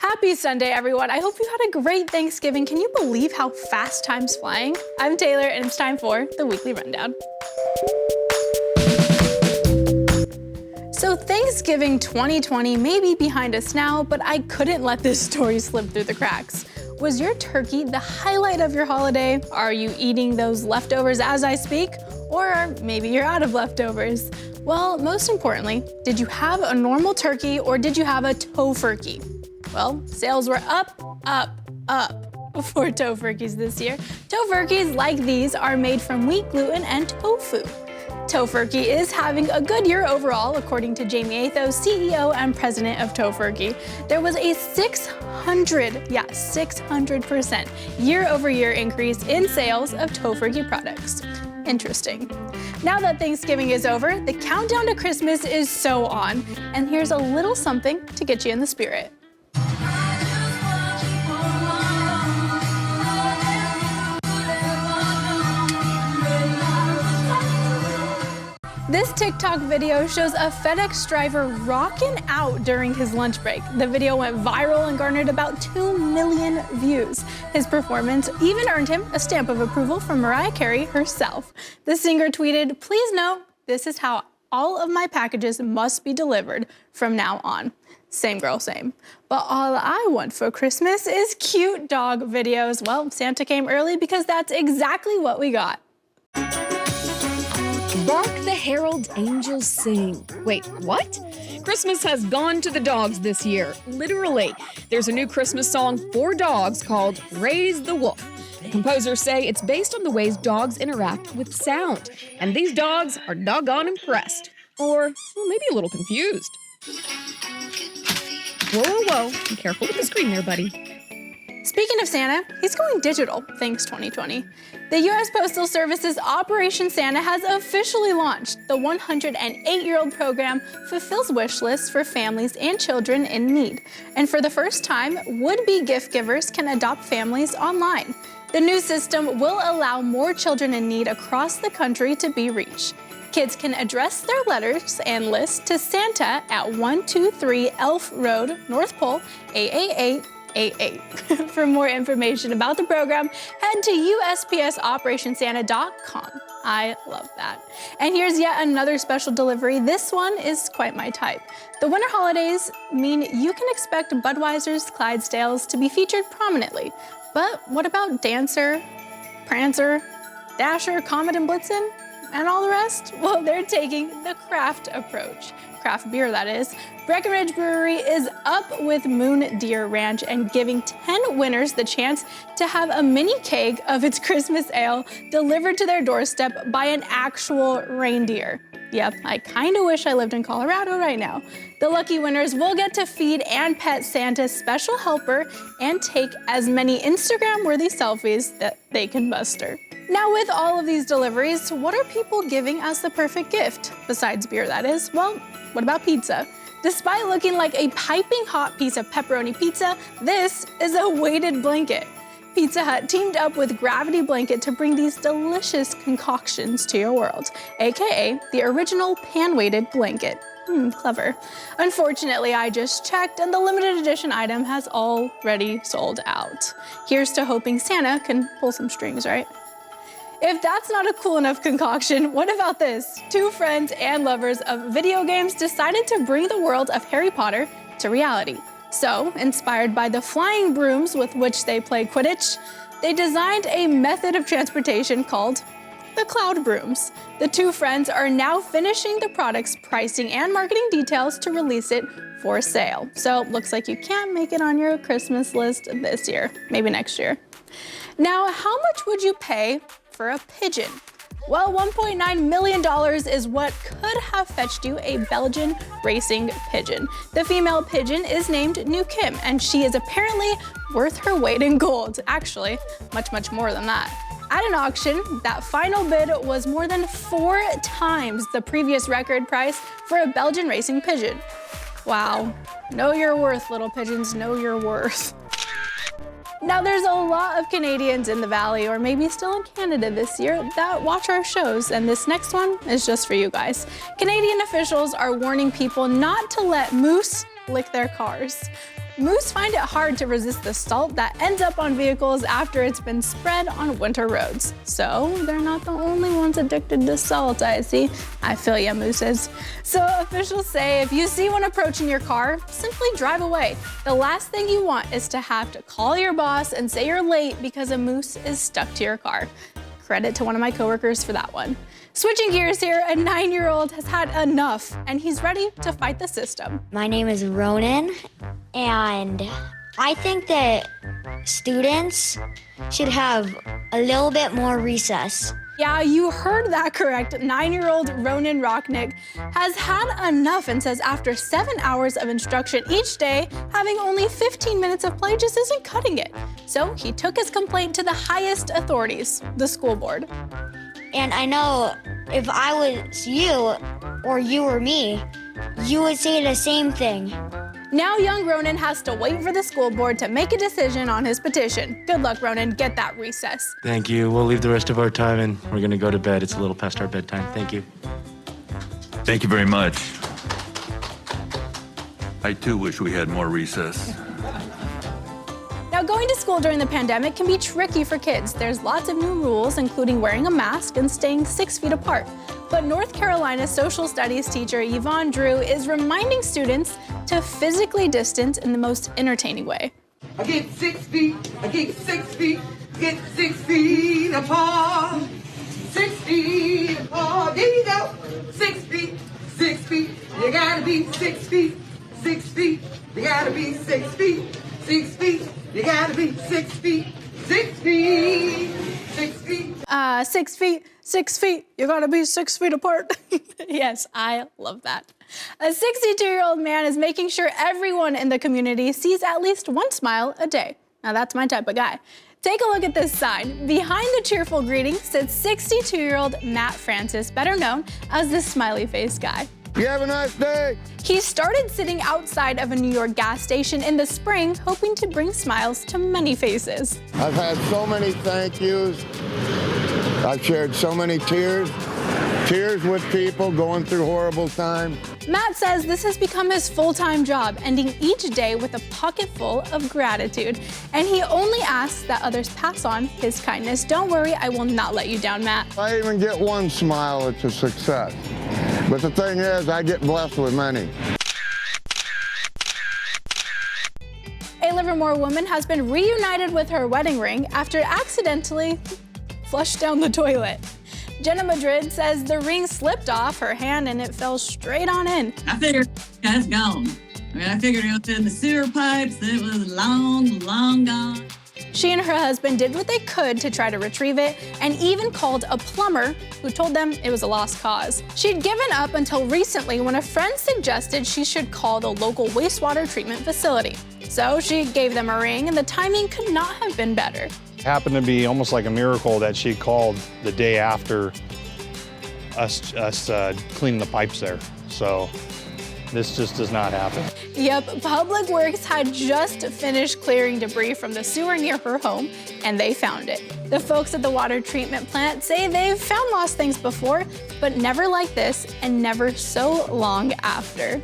Happy Sunday, everyone. I hope you had a great Thanksgiving. Can you believe how fast time's flying? I'm Taylor, and it's time for the Weekly Rundown. So Thanksgiving 2020 may be behind us now, but I couldn't let this story slip through the cracks. Was your turkey the highlight of your holiday? Are you eating those leftovers as I speak? Or maybe you're out of leftovers. Well, most importantly, did you have a normal turkey or did you have a tofurkey? Well, sales were up for tofurkeys this year. Tofurkeys like these are made from wheat gluten and tofu. Tofurkey is having a good year overall, according to Jamie Athos, CEO and president of Tofurkey. There was a 600% year-over-year increase in sales of Tofurkey products. Interesting. Now that Thanksgiving is over, the countdown to Christmas is so on, and here's a little something to get you in the spirit. This TikTok video shows a FedEx driver rocking out during his lunch break. The video went viral and garnered about 2 million views. His performance even earned him a stamp of approval from Mariah Carey herself. The singer tweeted, "Please note, this is how all of my packages must be delivered from now on." Same girl, same. But all I want for Christmas is cute dog videos. Well, Santa came early because that's exactly what we got. Bark the herald angels sing. Wait, what? Christmas has gone to the dogs this year, literally. There's a new Christmas song for dogs called Raise the Wolf. The composers say it's based on the ways dogs interact with sound. And these dogs are doggone impressed. Or maybe a little confused. Whoa. Be careful with the screen there, buddy. Speaking of Santa, he's going digital, thanks 2020. The U.S. Postal Service's Operation Santa has officially launched. The 108-year-old program fulfills wish lists for families and children in need. And for the first time, would-be gift givers can adopt families online. The new system will allow more children in need across the country to be reached. Kids can address their letters and lists to Santa at 123 Elf Road, North Pole, 888. For more information about the program, head to USPSOperationSanta.com. I love that. And here's yet another special delivery. This one is quite my type. The winter holidays mean you can expect Budweiser's Clydesdales to be featured prominently. But what about Dancer, Prancer, Dasher, Comet, and Blitzen? And all the rest? Well, they're taking the craft approach. Craft beer, that is. Breckenridge Brewery is up with Moon Deer Ranch and giving 10 winners the chance to have a mini keg of its Christmas ale delivered to their doorstep by an actual reindeer. Yep, I kinda wish I lived in Colorado right now. The lucky winners will get to feed and pet Santa's special helper and take as many Instagram-worthy selfies that they can muster. Now, with all of these deliveries, what are people giving as the perfect gift? Besides beer, that is. Well, what about pizza? Despite looking like a piping hot piece of pepperoni pizza, this is a weighted blanket. Pizza Hut teamed up with Gravity Blanket to bring these delicious concoctions to your world, aka the original pan-weighted blanket. Clever. Unfortunately, I just checked and the limited edition item has already sold out. Here's to hoping Santa can pull some strings, right? If that's not a cool enough concoction, what about this? Two friends and lovers of video games decided to bring the world of Harry Potter to reality. So, inspired by the flying brooms with which they play Quidditch, they designed a method of transportation called the Cloud Brooms. The two friends are now finishing the product's pricing and marketing details to release it for sale. So, looks like you can't make it on your Christmas list this year, maybe next year. Now, how much would you pay for a pigeon? Well, $1.9 million is what could have fetched you a Belgian racing pigeon. The female pigeon is named New Kim, and she is apparently worth her weight in gold. Actually, much more than that. At an auction, that final bid was more than 4 times the previous record price for a Belgian racing pigeon. Wow. Know your worth, little pigeons, know your worth. Now, there's a lot of Canadians in the Valley, or maybe still in Canada this year, that watch our shows, and this next one is just for you guys. Canadian officials are warning people not to let moose lick their cars. Moose find it hard to resist the salt that ends up on vehicles after it's been spread on winter roads. So they're not the only ones addicted to salt, I see. I feel ya, mooses. So officials say if you see one approaching your car, simply drive away. The last thing you want is to have to call your boss and say you're late because a moose is stuck to your car. Credit to one of my coworkers for that one. Switching gears here, a 9-year-old has had enough and he's ready to fight the system. My name is Ronan, and I think that students should have a little bit more recess. Yeah, you heard that correct. 9-year-old Ronan Rocknick has had enough and says after 7 hours of instruction each day, having only 15 minutes of play just isn't cutting it. So he took his complaint to the highest authorities, the school board. And I know if I was you, or you or me, you would say the same thing. Now young Ronan has to wait for the school board to make a decision on his petition. Good luck, Ronan. Get that recess. Thank you. We'll leave the rest of our time and we're gonna go to bed. It's a little past our bedtime. Thank you. Thank you very much. I too wish we had more recess. Now, going to school during the pandemic can be tricky for kids. There's lots of new rules, including wearing a mask and staying 6 feet apart. But North Carolina social studies teacher Yvonne Drew is reminding students to physically distance in the most entertaining way. I get 6 feet, I get 6 feet, get 6 feet apart. 6 feet apart, there you go. 6 feet, 6 feet, you gotta be 6 feet, 6 feet, you gotta be 6 feet, 6 feet, you gotta be 6 feet, 6 feet, 6 feet. 6 feet, 6 feet, you gotta be 6 feet apart. Yes, I love that. A 62-year-old man is making sure everyone in the community sees at least one smile a day. Now that's my type of guy. Take a look at this sign. Behind the cheerful greeting sits 62-year-old Matt Francis, better known as the smiley face guy. You have a nice day. He started sitting outside of a New York gas station in the spring, hoping to bring smiles to many faces. I've had so many thank yous. I've shared so many tears with people going through horrible times. Matt says this has become his full-time job, ending each day with a pocket full of gratitude. And he only asks that others pass on his kindness. Don't worry, I will not let you down, Matt. If I even get one smile, it's a success. But the thing is, I get blessed with many. A Livermore woman has been reunited with her wedding ring after it accidentally flushed down the toilet. Jenna Madrid says the ring slipped off her hand and it fell straight on in. I figured it's gone. I figured it was in the sewer pipes. It was long, long gone. She and her husband did what they could to try to retrieve it and even called a plumber who told them it was a lost cause. She'd given up until recently when a friend suggested she should call the local wastewater treatment facility. So she gave them a ring and the timing could not have been better. It happened to be almost like a miracle that she called the day after us cleaning the pipes there. So this just does not happen. Yep, Public Works had just finished clearing debris from the sewer near her home, and they found it. The folks at the water treatment plant say they've found lost things before, but never like this and never so long after.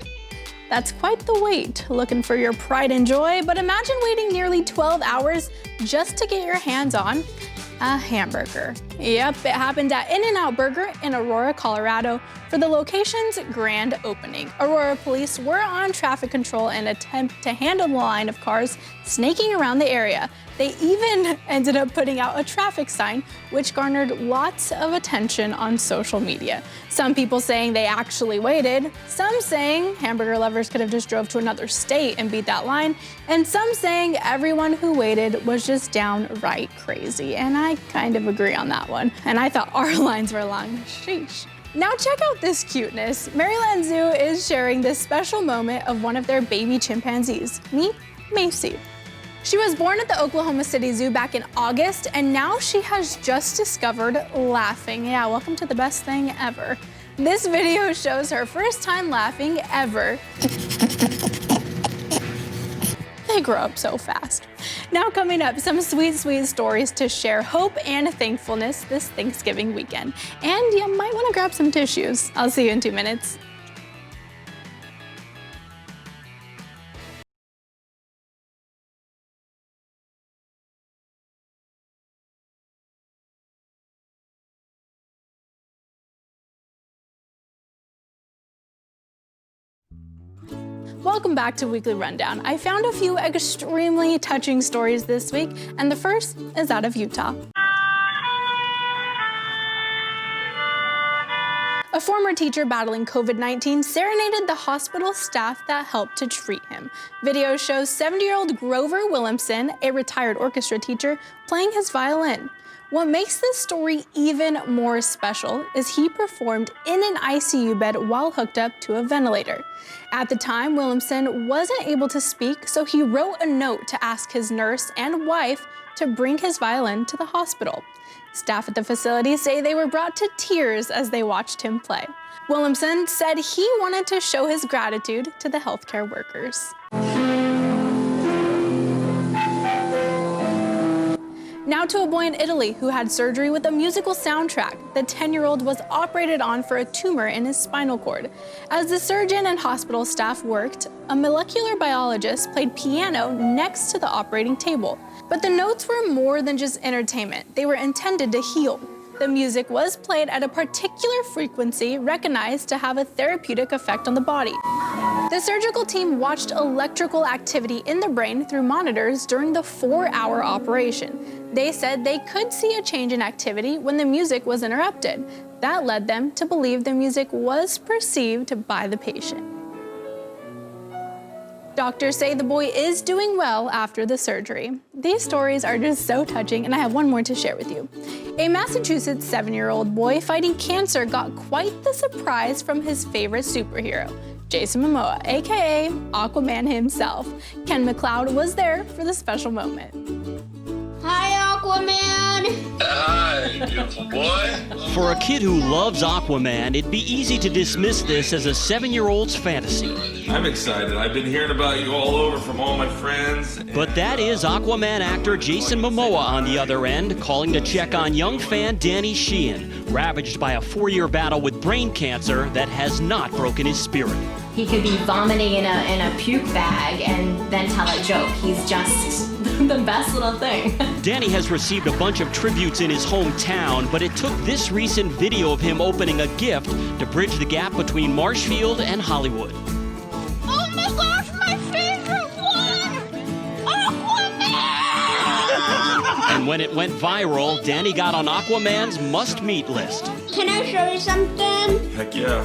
That's quite the wait, looking for your pride and joy, but imagine waiting nearly 12 hours just to get your hands on a hamburger. Yep, it happened at In-N-Out Burger in Aurora, Colorado for the location's grand opening. Aurora police were on traffic control in an attempt to handle the line of cars snaking around the area. They even ended up putting out a traffic sign, which garnered lots of attention on social media. Some people saying they actually waited, some saying hamburger lovers could have just drove to another state and beat that line, and some saying everyone who waited was just downright crazy. And I kind of agree on that one. And I thought our lines were long. Sheesh. Now check out this cuteness. Maryland Zoo is sharing this special moment of one of their baby chimpanzees. Meet Macy. She was born at the Oklahoma City Zoo back in August, and now she has just discovered laughing. Yeah, welcome to the best thing ever. This video shows her first time laughing ever. They grow up so fast. Now coming up, some sweet, sweet stories to share hope and thankfulness this Thanksgiving weekend. And you might want to grab some tissues. I'll see you in 2 minutes. Welcome back to Weekly Rundown. I found a few extremely touching stories this week, and the first is out of Utah. A former teacher battling COVID-19 serenaded the hospital staff that helped to treat him. Video shows 70-year-old Grover Williamson, a retired orchestra teacher, playing his violin. What makes this story even more special is he performed in an ICU bed while hooked up to a ventilator. At the time, Williamson wasn't able to speak, so he wrote a note to ask his nurse and wife to bring his violin to the hospital. Staff at the facility say they were brought to tears as they watched him play. Williamson said he wanted to show his gratitude to the healthcare workers. Now to a boy in Italy who had surgery with a musical soundtrack. The 10-year-old was operated on for a tumor in his spinal cord. As the surgeon and hospital staff worked, a molecular biologist played piano next to the operating table. But the notes were more than just entertainment. They were intended to heal. The music was played at a particular frequency recognized to have a therapeutic effect on the body. The surgical team watched electrical activity in the brain through monitors during the 4-hour operation. They said they could see a change in activity when the music was interrupted. That led them to believe the music was perceived by the patient. Doctors say the boy is doing well after the surgery. These stories are just so touching, and I have one more to share with you. A Massachusetts 7-year-old boy fighting cancer got quite the surprise from his favorite superhero, Jason Momoa, aka Aquaman himself. Ken McLeod was there for the special moment. Hi, Aquaman! Hi, beautiful boy. For a kid who loves Aquaman, it'd be easy to dismiss this as a 7-year-old's fantasy. I'm excited. I've been hearing about you all over from all my friends. But that is Aquaman actor Jason Momoa on the other end, calling to check on young fan Danny Sheehan, ravaged by a 4-year battle with brain cancer that has not broken his spirit. He could be vomiting in a puke bag and then tell a joke. He's just the best little thing. Danny has received a bunch of tributes in his hometown, but it took this recent video of him opening a gift to bridge the gap between Marshfield and Hollywood. Oh my gosh, my favorite one! Aquaman! And when it went viral, Danny got on Aquaman's must-meet list. Can I show you something? Heck yeah.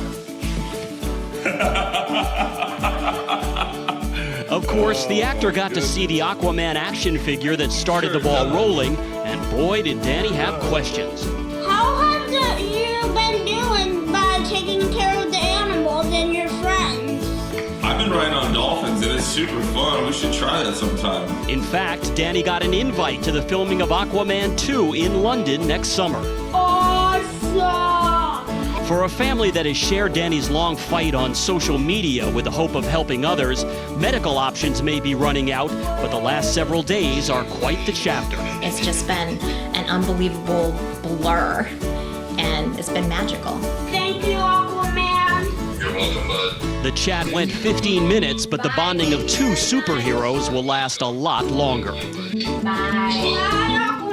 Of course, the actor got to see the Aquaman action figure that started the ball rolling, and boy, did Danny have questions. How have you been doing by taking care of the animals and your friends? I've been riding on dolphins and it's super fun. We should try that sometime. In fact, Danny got an invite to the filming of Aquaman 2 in London next summer. Awesome! For a family that has shared Danny's long fight on social media with the hope of helping others, medical options may be running out, but the last several days are quite the chapter. It's just been an unbelievable blur, and it's been magical. Thank you, Aquaman! You're welcome, bud. The chat went 15 minutes, but the bonding of two superheroes will last a lot longer. Bye, Aquaman!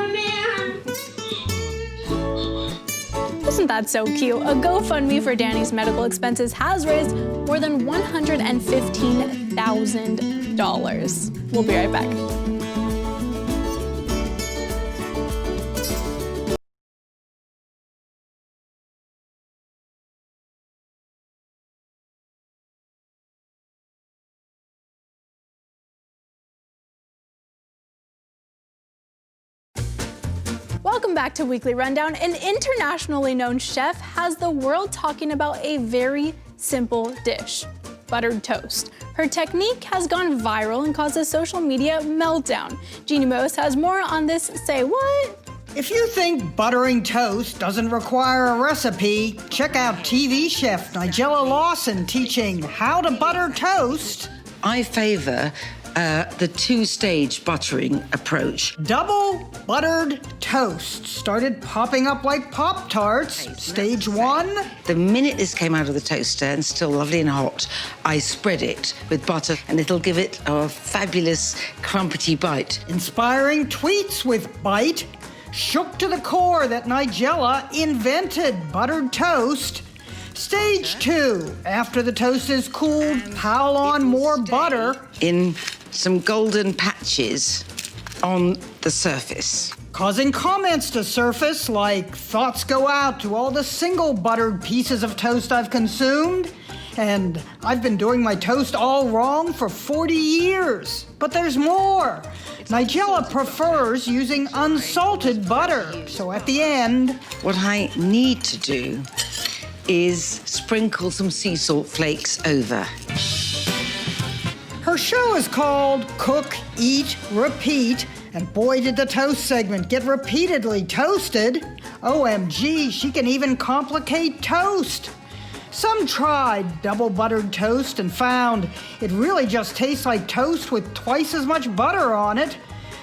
Isn't that so cute? A GoFundMe for Danny's medical expenses has raised more than $115,000. We'll be right back. Welcome back to Weekly Rundown. An internationally known chef has the world talking about a very simple dish, buttered toast. Her technique has gone viral and caused a social media meltdown. Jeannie Mose has more on this. Say what? If you think buttering toast doesn't require a recipe, check out TV chef Nigella Lawson teaching how to butter toast. I favor the two-stage buttering approach. Double buttered toast started popping up like Pop-Tarts. Stage 1. The minute this came out of the toaster and still lovely and hot, I spread it with butter and it'll give it a fabulous crumpety bite. Inspiring tweets with Bite. Shook to the core that Nigella invented buttered toast. Stage 2. After the toast is cooled, pile on more butter. In some golden patches on the surface. Causing comments to surface like thoughts go out to all the single buttered pieces of toast I've consumed. And I've been doing my toast all wrong for 40 years. But there's more. Nigella prefers using unsalted butter. So at the end, what I need to do is sprinkle some sea salt flakes over. Her show is called Cook, Eat, Repeat, and boy did the toast segment get repeatedly toasted. OMG, she can even complicate toast. Some tried double buttered toast and found it really just tastes like toast with twice as much butter on it.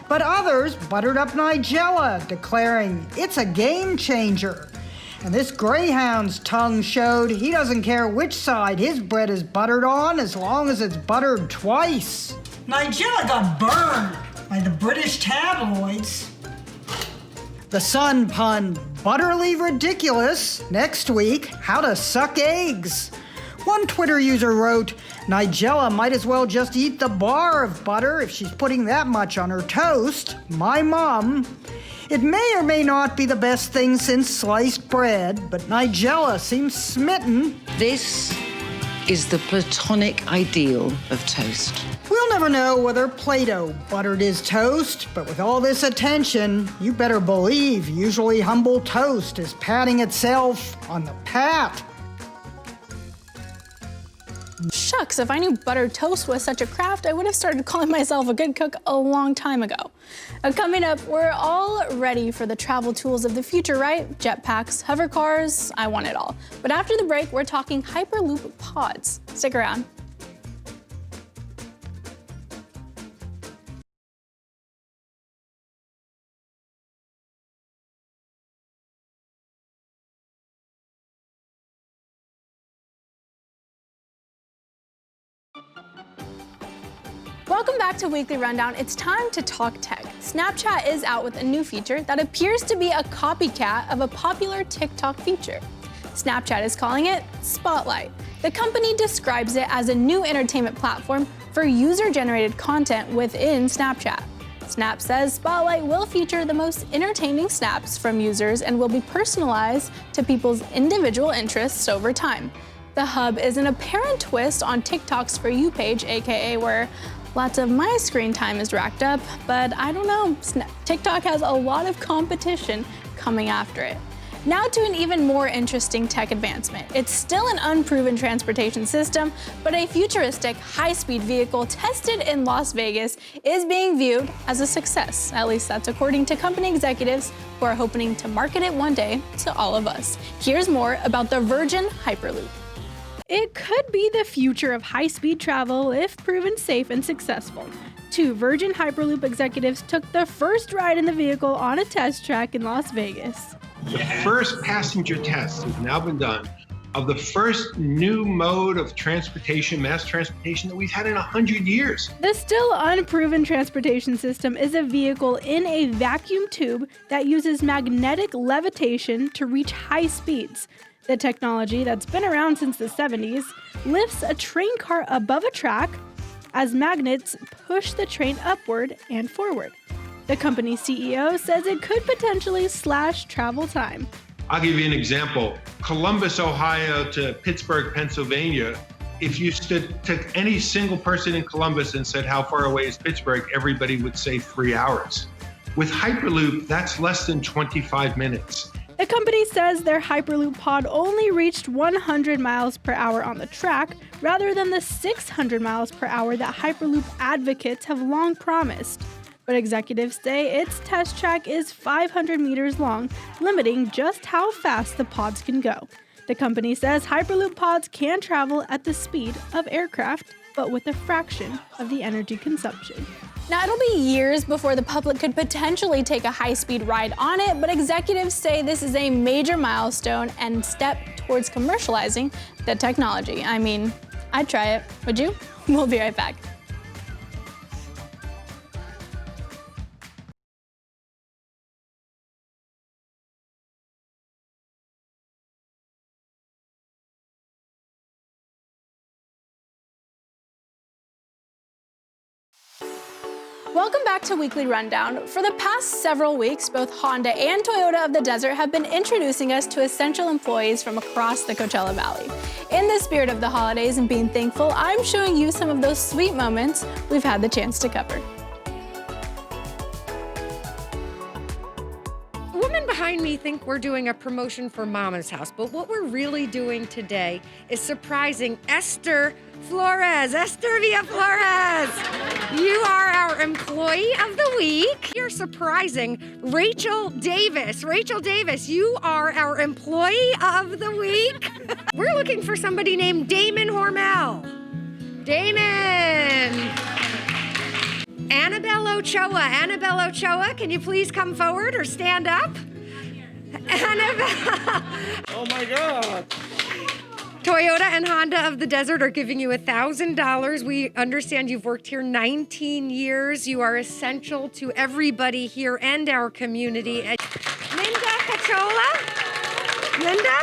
But others buttered up Nigella, declaring it's a game changer. And this greyhound's tongue showed he doesn't care which side his bread is buttered on as long as it's buttered twice. Nigella got burned by the British tabloids. The Sun pun, butterly ridiculous. Next week, how to suck eggs. One Twitter user wrote, Nigella might as well just eat the bar of butter if she's putting that much on her toast. My mom. It may or may not be the best thing since sliced bread, but Nigella seems smitten. This is the platonic ideal of toast. We'll never know whether Plato buttered his toast, but with all this attention, you better believe usually humble toast is patting itself on the pat. Shucks, if I knew buttered toast was such a craft, I would have started calling myself a good cook a long time ago. Coming up, we're all ready for the travel tools of the future, right? Jetpacks, hover cars, I want it all. But after the break, we're talking Hyperloop pods. Stick around. Welcome back to Weekly Rundown. It's time to talk tech. Snapchat is out with a new feature that appears to be a copycat of a popular TikTok feature. Snapchat is calling it Spotlight. The company describes it as a new entertainment platform for user-generated content within Snapchat. Snap says Spotlight will feature the most entertaining snaps from users and will be personalized to people's individual interests over time. The hub is an apparent twist on TikTok's For You page, aka where lots of my screen time is racked up, but I don't know, TikTok has a lot of competition coming after it. Now to an even more interesting tech advancement. It's still an unproven transportation system, but a futuristic high-speed vehicle tested in Las Vegas is being viewed as a success. At least that's according to company executives who are hoping to market it one day to all of us. Here's more about the Virgin Hyperloop. It could be the future of high-speed travel if proven safe and successful. Two Virgin Hyperloop executives took the first ride in the vehicle on a test track in Las Vegas. The first passenger test has now been done of the first new mode of transportation, mass transportation, that we've had in 100 years. The still unproven transportation system is a vehicle in a vacuum tube that uses magnetic levitation to reach high speeds. The technology that's been around since the 70s lifts a train car above a track as magnets push the train upward and forward. The company's CEO says it could potentially slash travel time. I'll give you an example. Columbus, Ohio to Pittsburgh, Pennsylvania. If you took any single person in Columbus and said, how far away is Pittsburgh, everybody would say 3 hours. With Hyperloop, that's less than 25 minutes. The company says their Hyperloop pod only reached 100 miles per hour on the track, rather than the 600 miles per hour that Hyperloop advocates have long promised. But executives say its test track is 500 meters long, limiting just how fast the pods can go. The company says Hyperloop pods can travel at the speed of aircraft, but with a fraction of the energy consumption. Now, it'll be years before the public could potentially take a high-speed ride on it, but executives say this is a major milestone and step towards commercializing the technology. I mean, I'd try it. Would you? We'll be right back. Welcome back to Weekly Rundown. For the past several weeks, both Honda and Toyota of the Desert have been introducing us to essential employees from across the Coachella Valley. In the spirit of the holidays and being thankful, I'm showing you some of those sweet moments we've had the chance to cover. The women behind me think we're doing a promotion for Mama's House, but what we're really doing today is surprising Esther Flores. Esther Villa Flores, you are our Employee of the Week. You're surprising Rachel Davis. Rachel Davis, you are our Employee of the Week. We're looking for somebody named Damon Hormel. Damon. Annabelle Ochoa. Annabelle Ochoa, can you please come forward or stand up? Annabelle. Oh my God. Toyota and Honda of the Desert are giving you $1,000. We understand you've worked here 19 years. You are essential to everybody here and our community. Linda Cachola? Linda?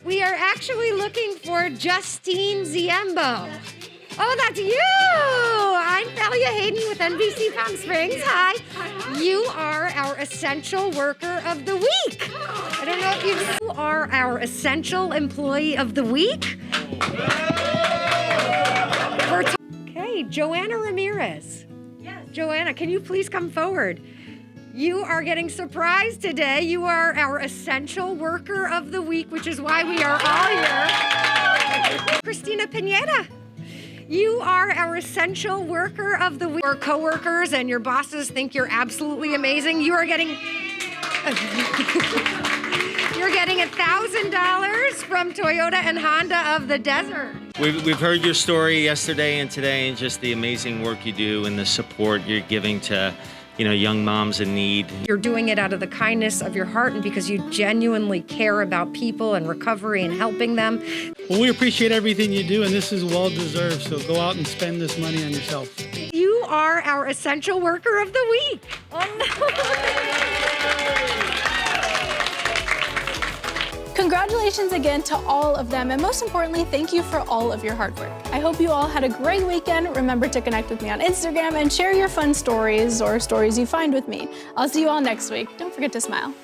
We are actually looking for Justine Ziembo. Oh, that's you! I'm Thalia Hayden with NBC Palm Springs. Hi. You are our Essential Worker of the Week. I don't know if you are our Essential Employee of the Week. Okay, Joanna Ramirez. Yes. Joanna, can you please come forward? You are getting surprised today. You are our Essential Worker of the Week, which is why we are all here. Christina Pineda. You are our Essential Worker of the Week. Your coworkers and your bosses think you're absolutely amazing. You are getting $1,000 from Toyota and Honda of the Desert. We've heard your story yesterday and today, and just the amazing work you do and the support you're giving to, young moms in need. You're doing it out of the kindness of your heart and because you genuinely care about people and recovery and helping them. Well, we appreciate everything you do, and this is well-deserved, so go out and spend this money on yourself. You are our Essential Worker of the Week. Congratulations again to all of them, and most importantly, thank you for all of your hard work. I hope you all had a great weekend. Remember to connect with me on Instagram and share your fun stories or stories you find with me. I'll see you all next week. Don't forget to smile.